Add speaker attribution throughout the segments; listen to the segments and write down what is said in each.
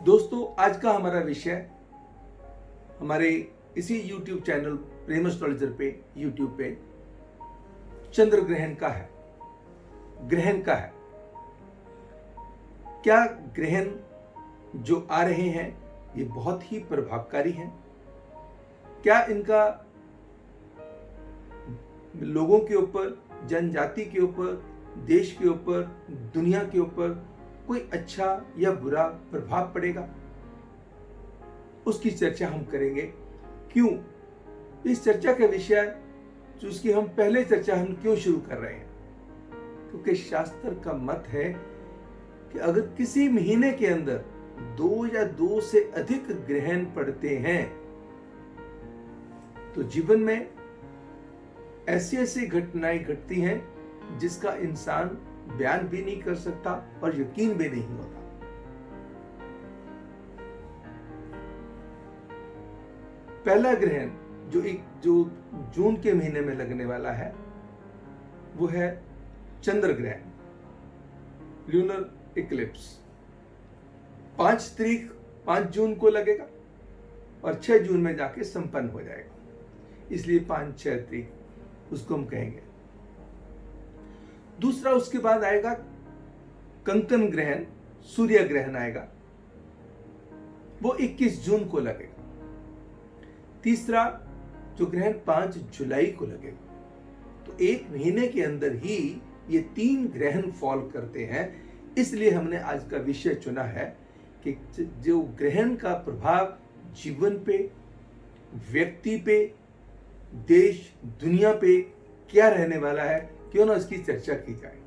Speaker 1: दोस्तों, आज का हमारा विषय हमारे इसी YouTube चैनल प्रेम एस्ट्रोलॉजर पे YouTube पे चंद्र ग्रहण का है। ग्रहण का है। क्या ग्रहण जो आ रहे हैं ये बहुत ही प्रभावकारी हैं? क्या इनका लोगों के ऊपर, जनजाति के ऊपर, देश के ऊपर, दुनिया के ऊपर कोई अच्छा या बुरा प्रभाव पड़ेगा? उसकी चर्चा हम करेंगे। क्यों? इस चर्चा का विषय जो उसकी हम पहले चर्चा हम क्यों शुरू कर रहे हैं? क्योंकि शास्त्र का मत है कि अगर किसी महीने के अंदर 2 या 2 से अधिक ग्रहण पड़ते हैं तो जीवन में ऐसी ऐसी घटनाएं घटती हैं जिसका इंसान बयान भी नहीं कर सकता और यकीन भी नहीं होता। पहला ग्रहण जो जून के महीने में लगने वाला है वो है चंद्र ग्रहण, ल्यूनर इक्लिप्स। 5 जून को लगेगा और 6 जून में जाके संपन्न हो जाएगा, इसलिए 5-6 तारीख उसको हम कहेंगे। दूसरा उसके बाद आएगा कंकण ग्रहण, सूर्य ग्रहण आएगा, वो 21 जून को लगेगा। तीसरा जो ग्रहण 5 जुलाई को लगेगा। तो एक महीने के अंदर ही ये 3 ग्रहण फॉल करते हैं। इसलिए हमने आज का विषय चुना है कि जो ग्रहण का प्रभाव जीवन पे, व्यक्ति पे, देश, दुनिया पे क्या रहने वाला है, क्यों ना इसकी चर्चा की जाए।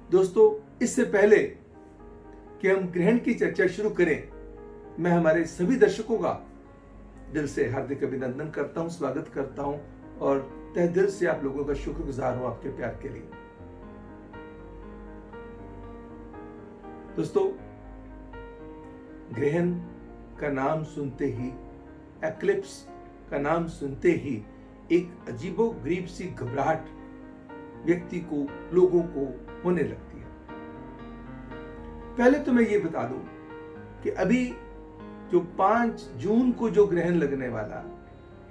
Speaker 1: दोस्तों, इससे पहले कि हम ग्रहण की चर्चा शुरू करें, मैं हमारे सभी दर्शकों का दिल से हार्दिक अभिनंदन करता हूं, स्वागत करता हूं और तहे दिल से आप लोगों का शुक्रगुजार हूं आपके प्यार के लिए। दोस्तों, ग्रहण का नाम सुनते ही, एक्लिप्स का नाम सुनते ही एक अजीबोगरीब सी घबराहट व्यक्ति को, लोगों को होने लगती है। पहले तो मैं ये बता दूं कि अभी जो 5 जून को जो ग्रहण लगने वाला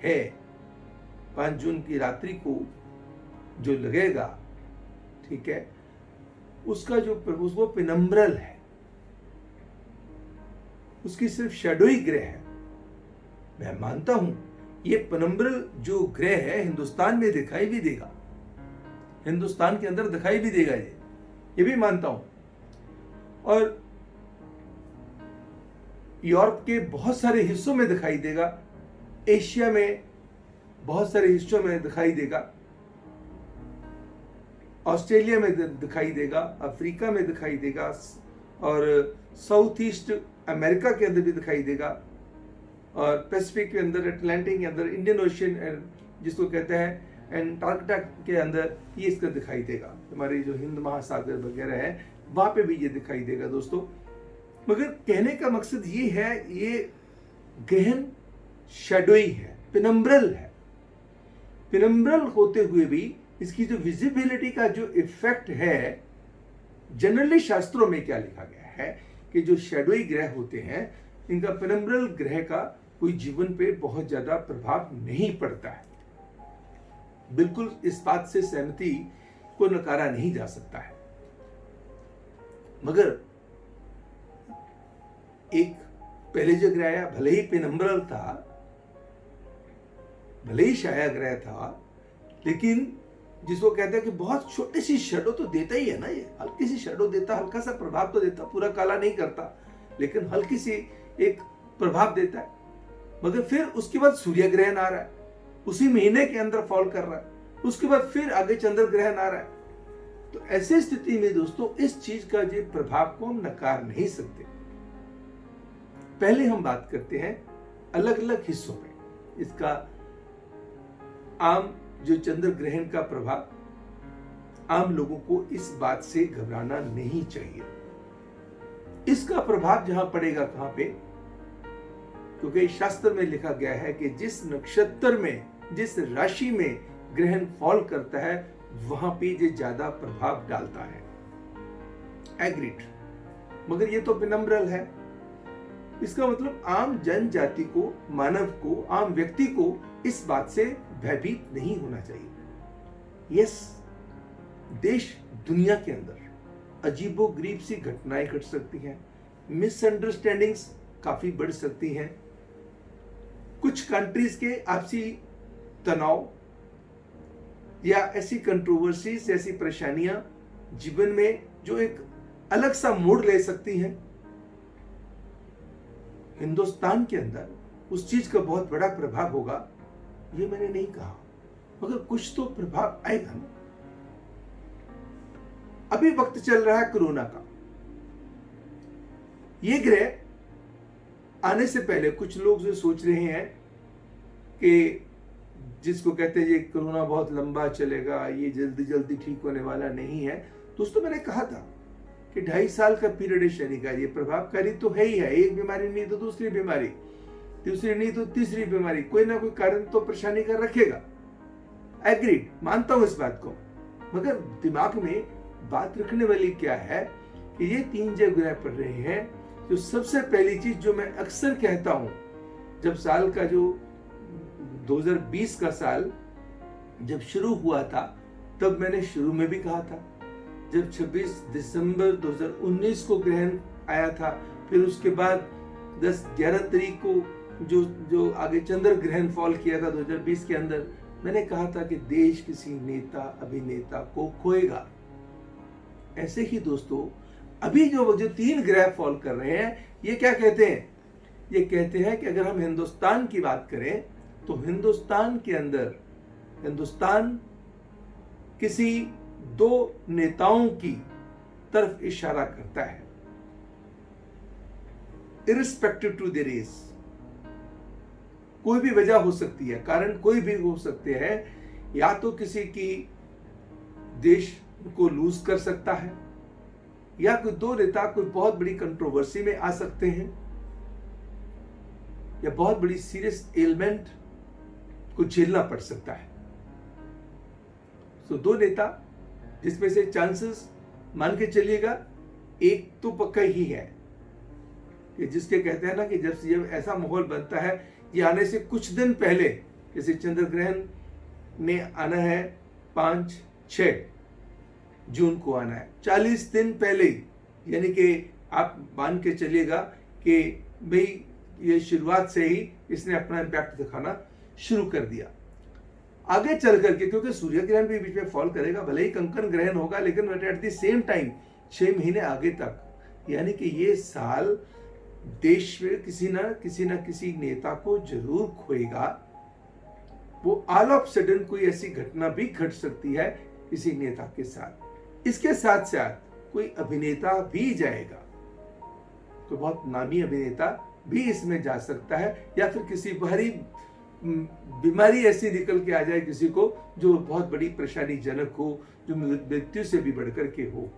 Speaker 1: है, 5 जून की रात्रि को जो लगेगा, ठीक है, उसका वो पेनम्ब्रल है, उसकी सिर्फ शैडोई ग्रह है। मैं मानता हूं ये पेनम्ब्रल जो ग्रह है हिंदुस्तान में दिखाई भी देगा, हिंदुस्तान के अंदर दिखाई भी देगा, ये भी मानता हूं। और यूरोप के बहुत सारे हिस्सों में दिखाई देगा, एशिया में बहुत सारे हिस्सों में दिखाई देगा, ऑस्ट्रेलिया में दिखाई देगा, अफ्रीका में दिखाई देगा और साउथ ईस्ट अमेरिका के अंदर भी दिखाई देगा और पैसिफिक के अंदर, अटलांटिक के अंदर, इंडियन ओशियन जिसको कहते हैं, एंटार्कटिका के अंदर ये इसका दिखाई देगा। हमारे जो हिंद महासागर वगैरह है वहां पे भी ये दिखाई देगा दोस्तों। मगर कहने का मकसद ये है, ये ग्रहण शैडोई है, पेनम्ब्रल है। पेनम्ब्रल होते हुए भी इसकी जो विजिबिलिटी का जो इफेक्ट है, जनरली शास्त्रों में क्या लिखा गया है कि जो शैडोई ग्रह होते हैं इनका पेनम्ब्रल ग्रह का कोई जीवन पे बहुत ज्यादा प्रभाव नहीं पड़ता है। बिल्कुल इस बात से सहमति को नकारा नहीं जा सकता है। मगर एक पहले जो ग्रह आया, भले ही पेनम्ब्रल था, भले ही छाया ग्रह था, लेकिन जिसको कहते हैं कि बहुत छोटी सी शैडो तो देता ही है ना, ये हल्की सी शैडो देता, हल्का सा प्रभाव तो देता, पूरा काला नहीं करता, लेकिन हल्की सी एक प्रभाव देता है। मगर फिर उसके बाद सूर्य ग्रहण आ रहा है, उसी महीने के अंदर फॉल कर रहा है, उसके बाद फिर आगे चंद्र ग्रहण आ रहा है। तो ऐसी स्थिति में दोस्तों इस चीज का जो प्रभाव को हम नकार नहीं सकते। पहले हम बात करते हैं अलग अलग हिस्सों में इसका आम जो चंद्र ग्रहण का प्रभाव, आम लोगों को इस बात से घबराना नहीं चाहिए। इसका प्रभाव जहां पड़ेगा कहां पे, क्योंकि शास्त्र में लिखा गया है कि जिस नक्षत्र में, जिस राशि में ग्रहण फॉल करता है वहां पे ये ज्यादा प्रभाव डालता है। एग्रीड। मगर ये तो विनम्र है। इसका मतलब आम जनजाति को, मानव को, आम व्यक्ति को इस बात से भयभीत नहीं होना चाहिए। यस, देश दुनिया के अंदर अजीबोगरीब सी घटनाएं घट सकती हैं, मिसअंडरस्टैंडिंग्स काफी बढ़ सकती हैं, कुछ कंट्रीज के आपसी तनाव या ऐसी कंट्रोवर्सीज, ऐसी परेशानियां जीवन में जो एक अलग सा मोड़ ले सकती हैं। हिंदुस्तान के अंदर उस चीज का बहुत बड़ा प्रभाव होगा, ये मैंने नहीं कहा, मगर कुछ तो प्रभाव आएगा ना। अभी वक्त चल रहा है कोरोना का। ये ग्रह आने से पहले कुछ लोग जो सोच रहे हैं कि जिसको कहते हैं ये कोरोना बहुत लंबा चलेगा, ये जल्दी जल्दी ठीक होने वाला नहीं है। दोस्तों, मैंने कहा था कि 2.5 साल का पीरियड है शनि का। ये प्रभावकारी तो है ही है, एक बीमारी नहीं तो दूसरी बीमारी, दूसरी नहीं तो तीसरी बीमारी, कोई ना कोई कारण तो परेशानी कर रखेगा। एग्रीड, मानता हूं इस बात को, मगर दिमाग में बात रखने वाली क्या है कि ये 3 जो ग्रह पड़ रहे हैं, जो सबसे पहली चीज जो मैं अक्सर कहता हूं, जब साल का जो 2020 का साल जब शुरू हुआ था, तब मैंने शुरू में भी कहा था, जब 26 दिसंबर 2019 को ग्रहण आया था, फिर उसके बाद 10-11 तारीख को जो आगे चंद्र ग्रहण फॉल किया था 2020 के अंदर, मैंने कहा था कि देश किसी नेता अभिनेता को खोएगा। ऐसे ही दोस्तों, अभी जो 3 ग्रह फॉल कर रहे हैं, ये क्या कहते हैं? ये कहते हैं कि अगर हम हिंदुस्तान की बात करें तो हिंदुस्तान के अंदर, हिंदुस्तान किसी 2 नेताओं की तरफ इशारा करता है, इरिस्पेक्टिव टू द रेस। कोई भी वजह हो सकती है, कारण कोई भी हो सकते हैं, या तो किसी की देश को लूज कर सकता है, या कोई 2 नेता कोई बहुत बड़ी कंट्रोवर्सी में आ सकते हैं, या बहुत बड़ी सीरियस एलिमेंट को झेलना पड़ सकता है। तो 2 नेता, जिसमें से चांसेस मान के चलिएगा एक तो पक्का ही है, कि जिसके कहते हैं ना कि जब ये ऐसा माहौल बनता है, ये आने से कुछ दिन पहले, जैसे चंद्र ग्रहण ने आना है 5-6 जून को आना है, 40 दिन पहले, यानी कि आप मान के चलिएगा कि भाई ये शुरुआत से ही इसने अपना इम्पैक्ट दिखाना शुरू कर दिया। आगे चल करके, क्योंकि सूर्य ग्रहण भी बीच में फॉल करेगा, भले ही कंकण ग्रहण होगा, लेकिन एट द सेम टाइम 6 महीने आगे तक, यानी कि ये साल देश में किसी न किसी नेता को जरूर खोएगा। वो ऑल ऑफ सडन कोई ऐसी घटना भी घट सकती है किसी नेता के साथ। इसके साथ साथ कोई अभिनेता भी जाएगा, कोई बहुत नामी अभिनेता भी इसमें जा सकता है, या फिर किसी भारी बीमारी ऐसी निकल के आ जाए किसी को जो बहुत बड़ी परेशानी जनक हो, जो मृत्यु से भी बढ़कर के हो।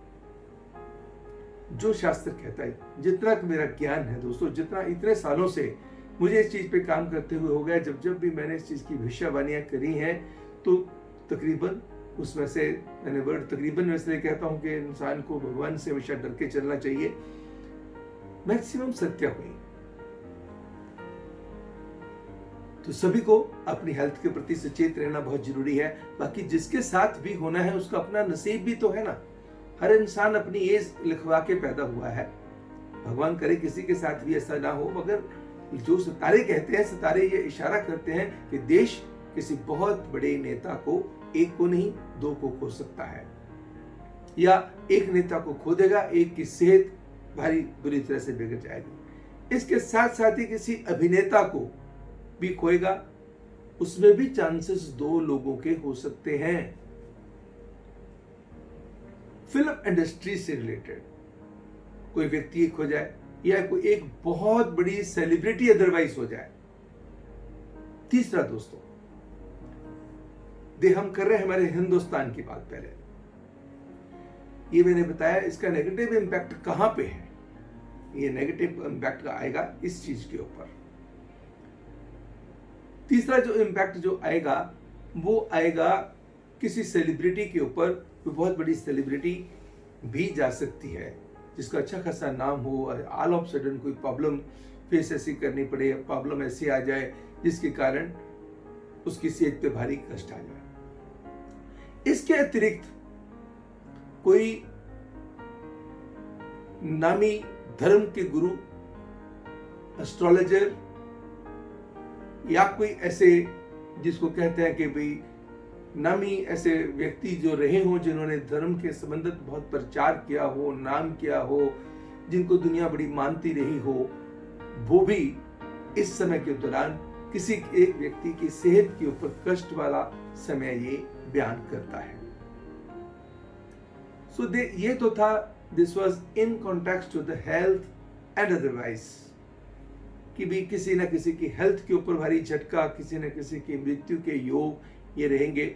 Speaker 1: जो शास्त्र कहता है, जितना मेरा ज्ञान है दोस्तों, जितना इतने सालों से मुझे इस चीज पे काम करते हुए हो गया, जब भी मैंने इस चीज की भविष्यवाणियां करी हैं, तो तकरीबन उसमें से मैंने वर्ड तकरीबन इसलिए कहता हूं कि इंसान को भगवान से हमेशा डर के चलना चाहिए, मैक्सिमम सत्य हुई। तो सभी को अपनी हेल्थ के प्रति सचेत रहना बहुत जरूरी है। बाकी जिसके साथ भी होना है उसका अपना नसीब भी तो है ना। हर इंसान अपनी एज लिखवा के पैदा हुआ है, भगवान करे किसी के साथ भी ऐसा ना हो, मगर जो सितारे कहते हैं, सितारे ये इशारा करते हैं कि देश किसी बहुत बड़े नेता को, एक को नहीं 2 को खो सकता है, या एक नेता को खो देगा, एक की सेहत भारी बुरी तरह से बिगड़ जाएगी। इसके साथ साथ ही किसी अभिनेता को भी खोएगा, उसमें भी चांसेस 2 लोगों के हो सकते हैं। फिल्म इंडस्ट्री से रिलेटेड कोई व्यक्ति खो जाए, या कोई एक बहुत बड़ी सेलिब्रिटी अदरवाइज हो जाए। तीसरा दोस्तों, हम कर रहे हैं हमारे हिंदुस्तान की बात। पहले ये मैंने बताया, इसका नेगेटिव इंपैक्ट कहां पे है। ये नेगेटिव इंपैक्ट आएगा इस चीज के ऊपर। तीसरा जो इंपैक्ट जो आएगा, वो आएगा किसी सेलिब्रिटी के ऊपर। कोई बहुत बड़ी सेलिब्रिटी भी जा सकती है, जिसका अच्छा खासा नाम हो और ऑल ऑफ सडन कोई प्रॉब्लम फेस ऐसी करनी पड़े, प्रॉब्लम ऐसी आ जाए जिसके कारण उसकी सेहत पे भारी कष्ट आ जाए। इसके अतिरिक्त कोई नामी धर्म के गुरु, एस्ट्रोलॉजर या कोई ऐसे जिसको कहते हैं कि भाई नामी ऐसे व्यक्ति जो रहे हों, जिन्होंने धर्म के संबंधित बहुत प्रचार किया हो, नाम किया हो, जिनको दुनिया बड़ी मानती रही हो, वो भी इस समय के दौरान किसी एक व्यक्ति की सेहत के ऊपर कष्ट वाला समय ये बयान करता है। ये तो था, this was in context to the health and otherwise, कि भी किसी न किसी की हेल्थ के ऊपर भारी झटका, किसी न किसी की मृत्यु के योग ये रहेंगे।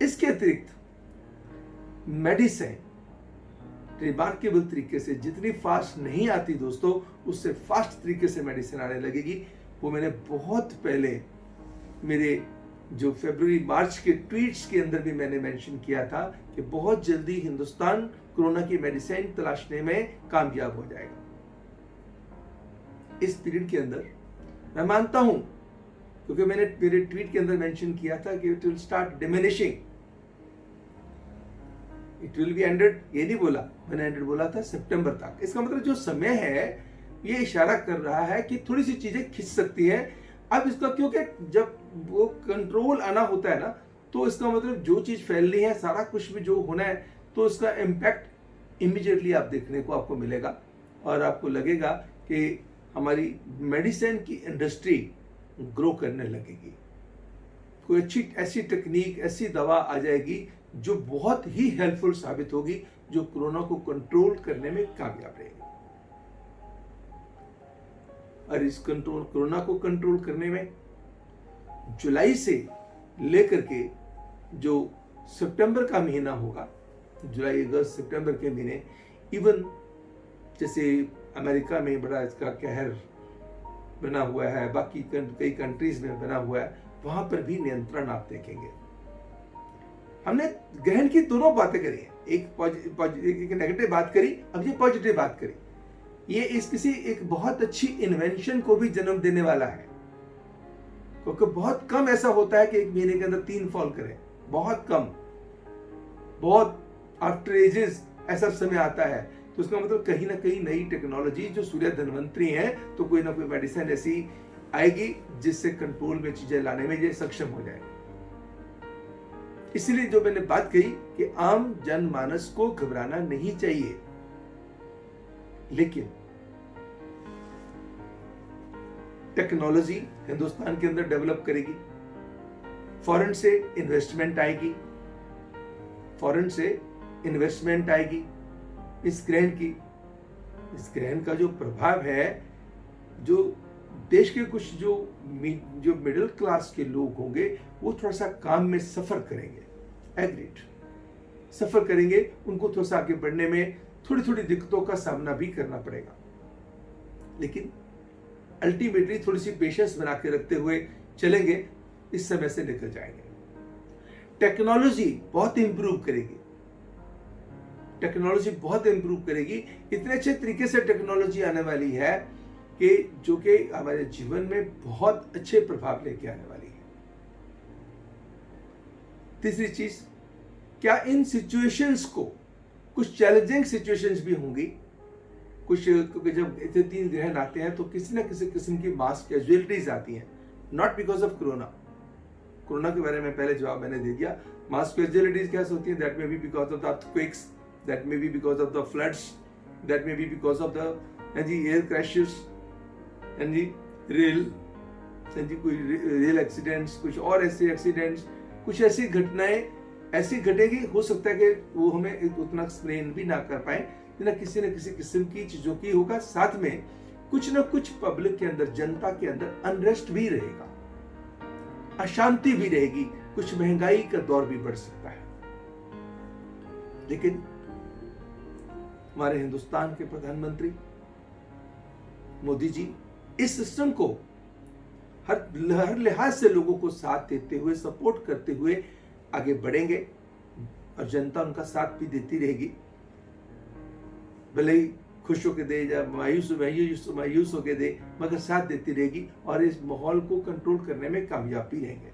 Speaker 1: इसके अतिरिक्त मेडिसिन रिमार्केबल तरीके से, जितनी फास्ट नहीं आती दोस्तों, उससे फास्ट तरीके से मेडिसिन आने लगेगी। वो मैंने बहुत पहले मेरे जो फरवरी मार्च के ट्वीट्स के अंदर भी मैंने मेंशन किया था कि बहुत जल्दी हिंदुस्तान कोरोना की मेडिसिन तलाशने में कामयाब हो जाएगा। इस पीरियड के अंदर मैं मानता हूं, क्योंकि मैंने मेरे ट्वीट के अंदर मेंशन किया था कि it will start diminishing, it will be ended, ये नहीं बोला मैंने, एंडेड बोला था सितंबर तक। इसका मतलब जो समय है ये इशारा कर रहा है कि थोड़ी सी चीजें खिंच सकती है। अब इसका, क्योंकि जब वो कंट्रोल आना होता है ना, तो इसका मतलब जो चीज फैलनी है, सारा कुछ भी जो होना है, तो इसका इम्पैक्ट इमीडिएटली आप देखने को आपको मिलेगा और आपको लगेगा कि हमारी मेडिसिन की इंडस्ट्री ग्रो करने लगेगी। कोई अच्छी ऐसी टेक्निक, ऐसी दवा आ जाएगी जो बहुत ही हेल्पफुल साबित होगी, जो कोरोना को कंट्रोल करने में कामयाब रहेगी। और इस कोरोना को कंट्रोल करने में जुलाई से लेकर के जो सितंबर का महीना होगा, जुलाई अगस्त सितंबर के महीने, इवन जैसे अमेरिका में बड़ा इसका कहर बना हुआ है, बाकी कई कंट्रीज में बना हुआ है, वहां पर भी नियंत्रण आप देखेंगे। हमने ग्रहण की दोनों बातें करी हैं, एक नेगेटिव बात करी, अब ये पॉजिटिव बात करी। ये किसी एक बहुत अच्छी इन्वेंशन को भी जन्म देने वाला है, क्योंकि बहुत कम ऐसा होता है कि एक महीने के अंदर 3 फॉल करें, बहुत कम, बहुत आफ्टर एजेस ऐसा समय आता है। तो उसका मतलब कहीं ना कहीं नई टेक्नोलॉजी, जो सूर्य धन्वंतरी है, तो कोई ना कोई मेडिसिन ऐसी आएगी जिससे कंट्रोल में चीजें लाने में ये सक्षम हो जाए। इसलिए जो मैंने बात कही कि आम जनमानस को घबराना नहीं चाहिए, लेकिन टेक्नोलॉजी हिंदुस्तान के अंदर डेवलप करेगी, फॉरेन से इन्वेस्टमेंट आएगी, फॉरेन से इन्वेस्टमेंट आएगी इस ग्रहण का जो प्रभाव है, जो देश के कुछ जो मिडिल क्लास के लोग होंगे, वो थोड़ा सा काम में सफर करेंगे, एग्रीड सफर करेंगे, उनको थोड़ा सा आगे बढ़ने में थोड़ी थोड़ी दिक्कतों का सामना भी करना पड़ेगा, लेकिन अल्टीमेटली थोड़ी सी पेशेंस बना के रखते हुए चलेंगे, इस समय से निकल जाएंगे। टेक्नोलॉजी बहुत इंप्रूव करेगी, टेक्नोलॉजी बहुत इंप्रूव करेगी, इतने अच्छे तरीके से टेक्नोलॉजी आने वाली है कि जो कि हमारे जीवन में बहुत अच्छे प्रभाव लेके आने वाली है। तीसरी चीज, क्या इन सिचुएशंस को, कुछ चैलेंजिंग सिचुएशंस भी होंगी, कुछ, क्योंकि जब इतने 3 ग्रहण आते हैं तो किसी न किसी किस्म की मास कैजुअलिटीज आती हैं, नॉट बिकॉज ऑफ कोरोना के बारे में पहले जवाब मैंने दे दिया। मास कैजुअलिटीज कैसे होती हैं? That may be because of the earthquakes, that may be because of the floods, that may be because of the air crashes, कोई रेल एक्सीडेंट्स, कुछ और ऐसे एक्सीडेंट्स, कुछ ऐसी घटनाएं ऐसी घटेगी, हो सकता है कि वो हमें उतना एक्सप्लेन भी ना कर पाए, ना किसी न किसी किस्म की चीजों की होगा। साथ में कुछ न कुछ पब्लिक के अंदर, जनता के अंदर अनरेस्ट भी रहेगा, अशांति भी रहेगी, कुछ महंगाई का दौर भी बढ़ सकता है। लेकिन हमारे हिंदुस्तान के प्रधानमंत्री मोदी जी इस सिस्टम को हर लिहाज से लोगों को साथ देते हुए, सपोर्ट करते हुए आगे बढ़ेंगे और जनता उनका साथ भी देती रहेगी। भले ही खुश होकर दे या मायूस होकर दे, मगर साथ देती रहेगी और इस माहौल को कंट्रोल करने में कामयाब भी रहेंगे।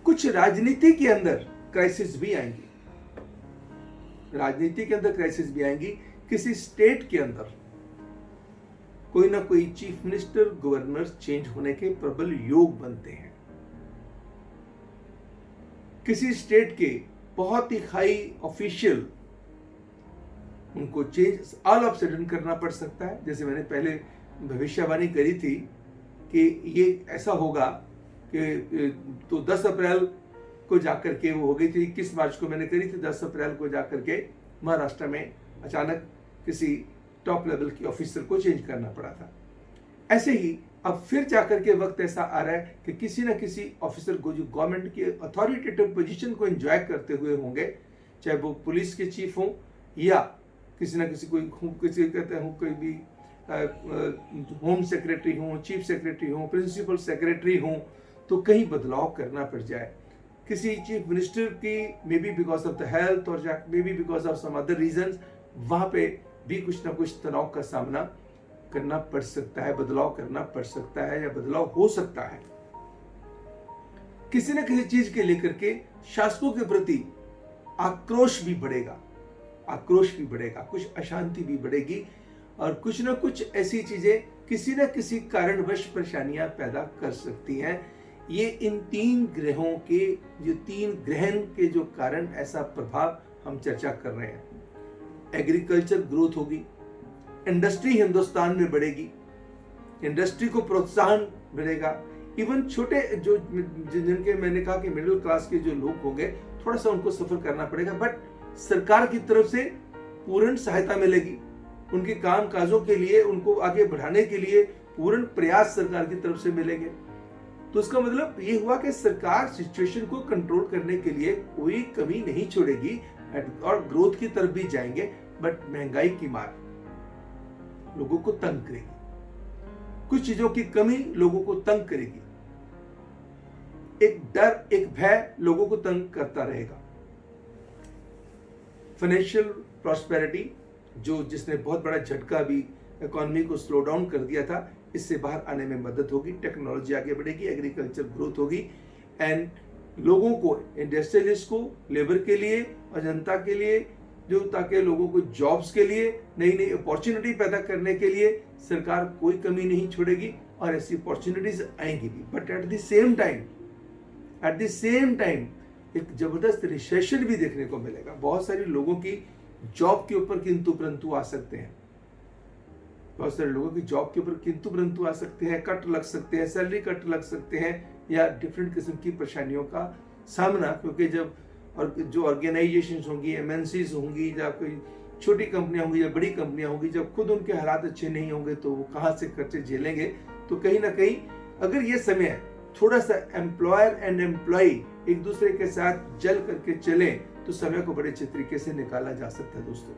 Speaker 1: कुछ राजनीति के अंदर क्राइसिस भी आएंगी, राजनीति के अंदर क्राइसिस भी आएंगी। किसी स्टेट के अंदर कोई ना कोई चीफ मिनिस्टर, गवर्नर चेंज होने के प्रबल योग बनते हैं। किसी स्टेट के बहुत ही हाई ऑफिशियल, उनको चेंज ऑल ऑफ सडन करना पड़ सकता है। जैसे मैंने पहले भविष्यवाणी करी थी कि ये ऐसा होगा कि तो 10 अप्रैल को जाकर के वो हो गई थी, 21 मार्च को मैंने करी थी, 10 अप्रैल को जाकर के महाराष्ट्र में अचानक किसी टॉप लेवल की ऑफिसर को चेंज करना पड़ा था। ऐसे ही अब फिर जाकर के वक्त ऐसा आ रहा है कि किसी न किसी ऑफिसर को जो गवर्नमेंट के अथॉरिटेटिव पोजीशन को एंजॉय करते हुए होंगे, चाहे वो पुलिस के चीफ हों या किसी न किसी किसी कहते हैं कोई भी होम सेक्रेटरी हों, चीफ सेक्रेटरी हों, प्रिंसिपल सेक्रेटरी हों, तो कहीं बदलाव करना पड़ जाए। किसी चीफ मिनिस्टर की maybe because of the health और maybe because of some other reasons, वहां पे भी कुछ ना कुछ तनाव का सामना करना पड़ सकता है, बदलाव करना पड़ सकता है या बदलाव हो सकता है। किसी न किसी चीज के लेकर के शासकों के प्रति आक्रोश भी बढ़ेगा, कुछ अशांति भी बढ़ेगी और कुछ ना कुछ ऐसी चीजें किसी न किसी कारणवश परेशानियां पैदा कर सकती हैं। ये इन 3 ग्रहों के जो 3 ग्रहण के जो कारण ऐसा प्रभाव हम चर्चा कर रहे हैं। एग्रीकल्चर ग्रोथ होगी, इंडस्ट्री हिंदुस्तान में बढ़ेगी, इंडस्ट्री को प्रोत्साहन मिलेगा। इवन छोटे जो जिनके मैंने कहा कि मिडिल क्लास के जो लोग होंगे, थोड़ा सा उनको सफर करना पड़ेगा, बट सरकार की तरफ से पूर्ण सहायता मिलेगी। उनके काम काजों के लिए, उनको आगे बढ़ाने के लिए पूर्ण प्रयास सरकार की तरफ से मिलेंगे। तो इसका मतलब ये हुआ कि सरकार सिचुएशन को कंट्रोल करने के लिए कोई कमी नहीं छोड़ेगी और ग्रोथ की तरफ भी जाएंगे, बट महंगाई की मार लोगों को तंग करेगी, कुछ चीजों की कमी लोगों को तंग करेगी, एक डर, एक भय लोगों को तंग करता रहेगा। फाइनेंशियल प्रॉस्पेरिटी जिसने बहुत बड़ा झटका भी इकोनॉमी को स्लो डाउन कर दिया था, इससे बाहर आने में मदद होगी। टेक्नोलॉजी आगे बढ़ेगी, एग्रीकल्चर ग्रोथ होगी एंड लोगों को, इंडस्ट्रियलिस्ट को लेबर के लिए और जनता के लिए, जो ताकि लोगों को जॉब्स के लिए नई नई अपॉर्चुनिटी पैदा करने के लिए सरकार कोई कमी नहीं छोड़ेगी और ऐसी अपॉर्चुनिटीज आएंगी भी। But at the same time एक जबरदस्त रिसेशन भी देखने को मिलेगा। बहुत सारे लोगों की जॉब के ऊपर किंतु परंतु आ सकते हैं, बहुत सारे लोगों की जॉब के ऊपर किंतु परंतु आ सकते हैं, कट लग सकते हैं, सैलरी कट लग सकते हैं या डिफरेंट किस्म की परेशानियों का सामना, क्योंकि जब और जो ऑर्गेनाइजेशन होंगी, एमएनसीज होंगी या कोई छोटी कंपनियां होंगी या बड़ी कंपनियां होंगी, जब खुद उनके हालात अच्छे नहीं होंगे तो वो कहाँ से खर्चे झेलेंगे। तो कहीं ना कहीं अगर ये समय थोड़ा सा एम्प्लॉयर एंड एम्प्लॉय एक दूसरे के साथ जल करके चले तो समय को बड़े अच्छे तरीके से निकाला जा सकता है। दोस्तों,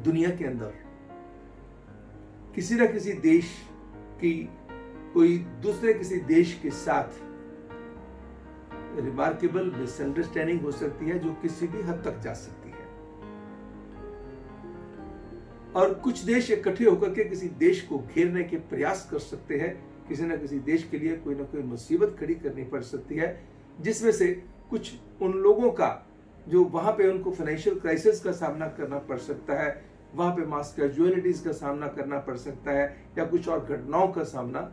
Speaker 1: दुनिया के अंदर किसी न किसी देश की कोई दूसरे किसी देश के साथ रिमार्केबल मिसअंडरस्टैंडिंग हो सकती है, जो किसी भी हद तक जा सकती है। और कुछ देश इकट्ठे होकर के किसी देश को घेरने के प्रयास कर सकते हैं। किसी न किसी देश के लिए कोई ना कोई मुसीबत खड़ी करनी पड़ सकती है, जिसमें से कुछ उन लोगों का जो वहां पे उनको फाइनेंशियल क्राइसिस का सामना करना पड़ सकता है, वहां पे मास कैजुअलिटीज का सामना करना पड़ सकता है या कुछ और घटनाओं का सामना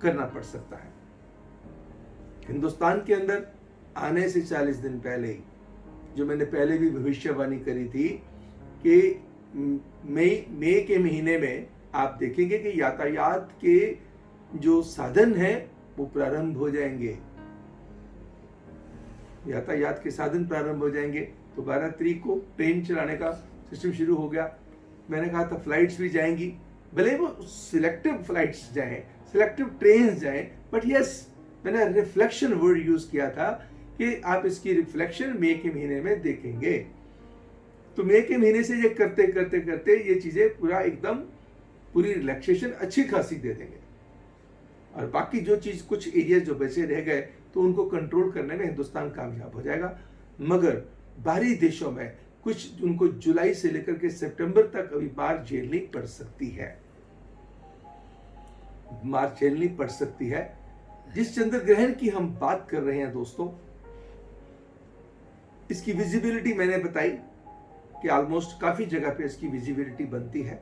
Speaker 1: करना पड़ सकता है। हिंदुस्तान के अंदर आने से 40 दिन पहले ही, जो मैंने पहले भी भविष्यवाणी करी थी कि मई के महीने में आप देखेंगे कि यातायात के जो साधन हैं वो प्रारंभ हो जाएंगे, यातायात के साधन प्रारंभ हो जाएंगे। तो 12 तारीख को ट्रेन चलाने का सिस्टम शुरू हो गया। मैंने कहा था फ्लाइट्स भी जाएंगी, भले वो सिलेक्टिव फ्लाइट्स जाएं, सिलेक्टिव ट्रेन जाएं, बट यस, मैंने रिफ्लेक्शन वर्ड यूज किया था कि आप इसकी रिफ्लेक्शन मई के महीने में देखेंगे। तो मई के महीने से ये करते करते करते ये चीजें पूरा एकदम पूरी रिलैक्सेशन अच्छी खासी दे देंगे और बाकी जो चीज कुछ एरिया जो बचे रह गए तो उनको कंट्रोल करने में हिंदुस्तान कामयाब हो जाएगा। मगर बाहरी देशों में कुछ उनको जुलाई से लेकर के सितंबर तक अभी मार झेलनी पड़ सकती है, मार झेलनी पड़ सकती है। जिस चंद्र ग्रहण की हम बात कर रहे हैं दोस्तों, इसकी विजिबिलिटी मैंने बताई कि ऑलमोस्ट काफी जगह पे इसकी विजिबिलिटी बनती है।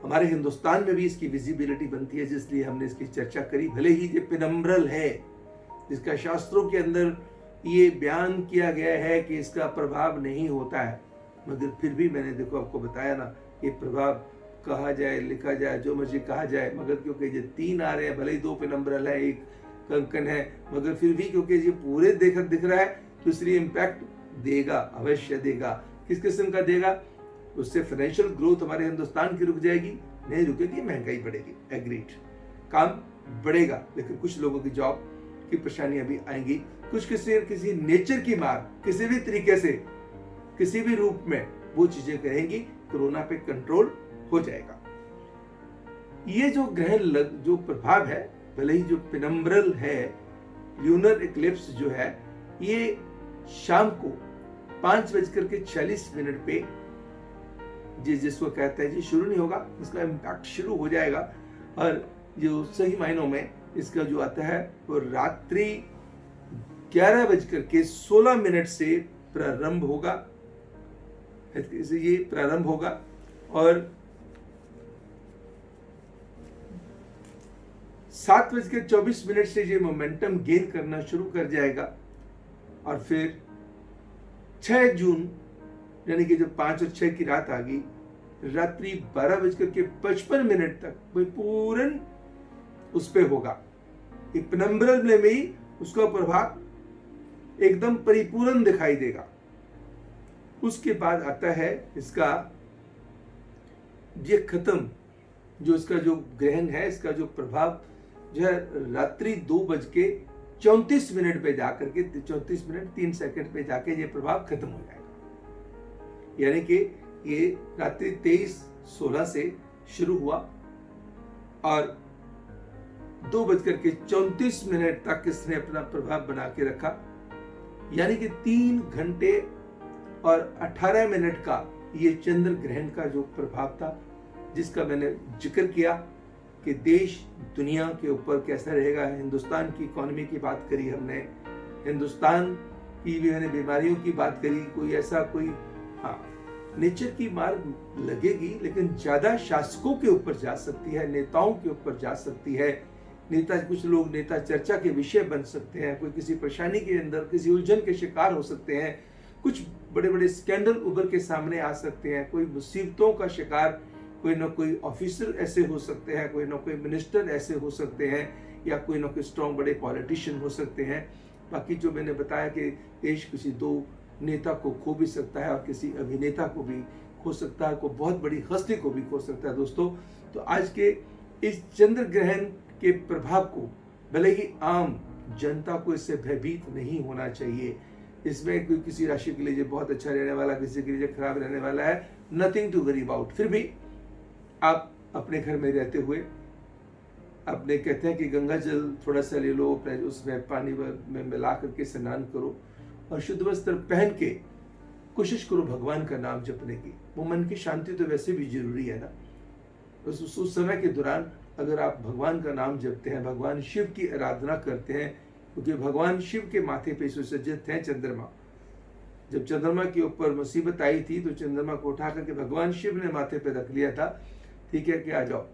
Speaker 1: हमारे हिंदुस्तान में भी इसकी विजिबिलिटी बनती है, जिसलिए हमने इसकी चर्चा करी। भले ही ये पेनम्ब्रल है, जिसका शास्त्रों के अंदर ये बयान किया गया है कि इसका प्रभाव नहीं होता है, मगर फिर भी मैंने देखो आपको बताया ना, ये प्रभाव कहा जाए, लिखा जाए, जो मर्जी कहा जाए, मगर क्योंकि ये 3 आ रहे हैं, भले ही 2 पेनम्ब्रल है, 1 कंकन है, मगर फिर भी क्योंकि ये पूरे दिख रहा है, तो इसलिए इम्पैक्ट देगा, अवश्य देगा। किस किस्म का देगा? उससे फाइनेंशियल ग्रोथ हमारे हिंदुस्तान की रुक जाएगी? नहीं रुकेगी, महंगाई बढ़ेगी, एग्रीड, काम बढ़ेगा, लेकिन कुछ लोगों की जॉब की परेशानियां भी आएंगी। कुछ किसी नेचर की मार किसी भी तरीके से, किसी भी रूप में वो चीजें करेंगी, कोरोना पे कंट्रोल हो जाएगा। ये जो ग्रहण जो प्रभाव है, भले ही जो पेनम्ब्रल है, ल्यूनर इक्लिप्स जो है, ये शाम को 5:46 पे जिसको कहते हैं जी शुरू नहीं होगा, इसका इम्पैक्ट शुरू हो जाएगा। और जो सही मायनों में इसका जो आता है वो रात्रि 11:16 से प्रारंभ होगा, ये प्रारंभ होगा और 7:24 से ये मोमेंटम गेन करना शुरू कर जाएगा। और फिर 6 जून यानी कि जब 5 और 6 की रात आ गई, रात्रि 12:55 तक वही पूर्ण उस पे होगा। पेनम्ब्रल में भी उसका प्रभाव एकदम परिपूर्ण दिखाई देगा। उसके बाद आता है इसका ये खत्म, जो इसका जो ग्रहण है, इसका जो प्रभाव जो है रात्रि 2:34 पे जाकर के 34 मिनट 3 सेकंड पे जाके ये प्रभाव खत्म हो जाएगा। यानी कि ये रात्रि 23:16 से शुरू हुआ और 2:34 तक इसने अपना प्रभाव बना के रखा। यानी कि 3 घंटे और 18 मिनट का ये चंद्र ग्रहण का जो प्रभाव था, जिसका मैंने जिक्र किया कि देश दुनिया के ऊपर कैसा रहेगा। हिंदुस्तान की इकोनॉमी की बात करी हमने, हिंदुस्तान की भी मैंने बीमारियों की बात करी। कोई ऐसा कोई नेचर की मार लगेगी, लेकिन ज्यादा शासकों के ऊपर जा सकती है, नेताओं के ऊपर जा सकती है। नेता, कुछ लोग नेता चर्चा के विषय बन सकते हैं, कोई किसी परेशानी के अंदर किसी उलझन के शिकार हो सकते हैं, कुछ बड़े बड़े स्कैंडल उभर के सामने आ सकते हैं, कोई मुसीबतों का शिकार कोई ना कोई ऑफिसर ऐसे हो सकते हैं, कोई ना कोई मिनिस्टर ऐसे हो सकते हैं, या कोई ना कोई स्ट्रॉन्ग बड़े पॉलिटिशियन हो सकते हैं। बाकी जो मैंने बताया कि देश किसी 2 नेता को खो भी सकता है और किसी अभिनेता को भी खो सकता है, को बहुत बड़ी हस्ती को भी खो सकता है दोस्तों। तो आज के इस चंद्र ग्रहण के प्रभाव को, भले ही आम जनता को इससे भयभीत नहीं होना चाहिए। इसमें कोई किसी राशि के लिए बहुत अच्छा रहने वाला, किसी के लिए खराब रहने वाला है, नथिंग टू वरी अबाउट। फिर भी आप अपने घर में रहते हुए अपने कहते हैं कि गंगा जल थोड़ा सा ले लो, उसमें पानी में मिला करके स्नान करो और शुद्ध वस्त्र पहन के कोशिश करो भगवान का नाम जपने की। वो मन की शांति तो वैसे भी जरूरी है ना। उस समय के दौरान अगर आप भगवान का नाम जपते हैं, भगवान शिव की आराधना करते हैं, क्योंकि भगवान शिव के माथे पे सुसज्जित है चंद्रमा। जब चंद्रमा के ऊपर मुसीबत आई थी तो चंद्रमा को उठा करके भगवान शिव ने माथे पे रख लिया था, ठीक है कि आ जाओ,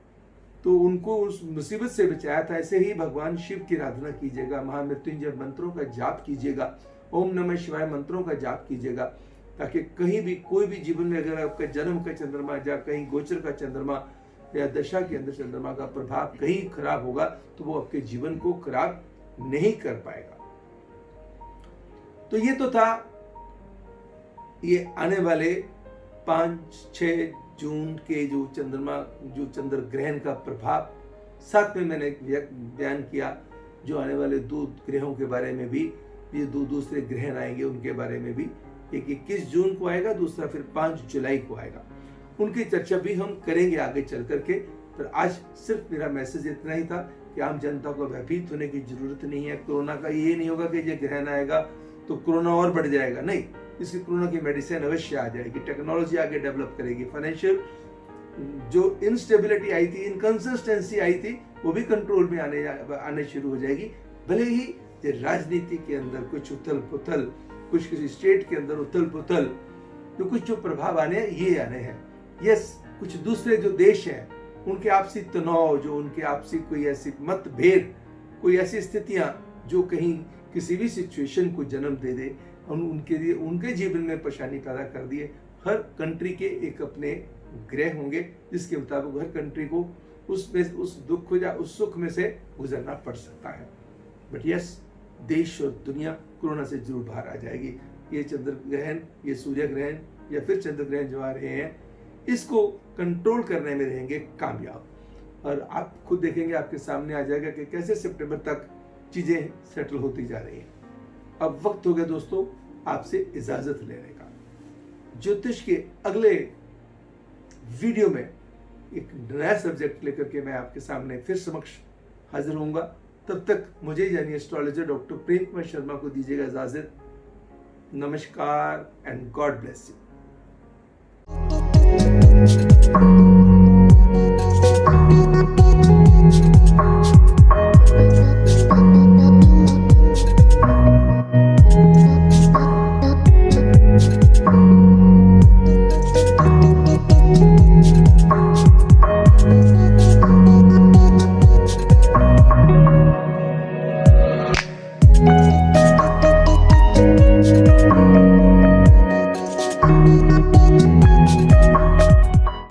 Speaker 1: तो उनको उस मुसीबत से बचाया था। ऐसे ही भगवान शिव की आराधना कीजिएगा, महामृत्युंजय मंत्रों का जाप कीजिएगा, ओम नमः शिवाय मंत्रों का जाप कीजिएगा, ताकि कहीं भी कोई भी जीवन में अगर आपका जन्म का चंद्रमा या कहीं गोचर का चंद्रमा या दशा के अंदर चंद्रमा का प्रभाव कहीं खराब होगा तो वो आपके जीवन को खराब नहीं कर पाएगा। तो ये तो था ये आने वाले 5-6 जून के जो चंद्र ग्रहण का प्रभाव। साथ में मैंने बयान किया जो आने वाले 2 ग्रहों के बारे में भी, ये 2 दूसरे ग्रहण आएंगे उनके बारे में भी। एक 21 जून को आएगा, दूसरा फिर 5 जुलाई को आएगा। उनकी चर्चा भी हम करेंगे आगे चल करके। पर आज सिर्फ मेरा मैसेज इतना ही था कि आम जनता को भयभीत होने की जरूरत नहीं है। कोरोना का ये नहीं होगा कि ये ग्रहण आएगा तो कोरोना और बढ़ जाएगा, नहीं, इसकी कोरोना की मेडिसिन अवश्य आ जाएगी, टेक्नोलॉजी आगे डेवलप करेगी, फाइनेंशियल जो इंस्टेबिलिटी आई थी, इनकंसिस्टेंसी आई थी, वो भी कंट्रोल में आने शुरू हो जाएगी। भले ही ये राजनीति के अंदर कुछ उथल पुथल, कुछ किसी स्टेट के अंदर उथल पुथल, तो कुछ जो प्रभाव आने हैं ये आने हैं। यस, कुछ दूसरे जो देश हैं उनके आपसी तनाव, जो उनके आपसी कोई ऐसी मतभेद, कोई ऐसी स्थितियां जो कहीं किसी भी सिचुएशन को जन्म दे दे, उनके लिए उनके जीवन में परेशानी पैदा कर दिए। हर कंट्री के एक अपने ग्रह होंगे जिसके मुताबिक हर कंट्री को उस दुख या उस सुख में से गुजरना पड़ सकता है। बट यस, देश और दुनिया कोरोना से जरूर बाहर आ जाएगी। ये चंद्र ग्रहण, ये सूर्य ग्रहण या फिर चंद्र ग्रहण जो आ रहे हैं, इसको कंट्रोल करने में रहेंगे कामयाब। और आप खुद देखेंगे, आपके सामने आ जाएगा कि कैसे सितंबर तक चीजें सेटल होती जा रही हैं। अब वक्त हो गया दोस्तों आपसे इजाजत लेने का। ज्योतिष के अगले वीडियो में एक नया सब्जेक्ट लेकर के मैं आपके सामने फिर समक्ष हाजिर होऊंगा। तब तक मुझे यानी एस्ट्रोलॉजर डॉक्टर प्रेम कुमार शर्मा को दीजिएगा इजाजत। नमस्कार एंड गॉड ब्लेस यू।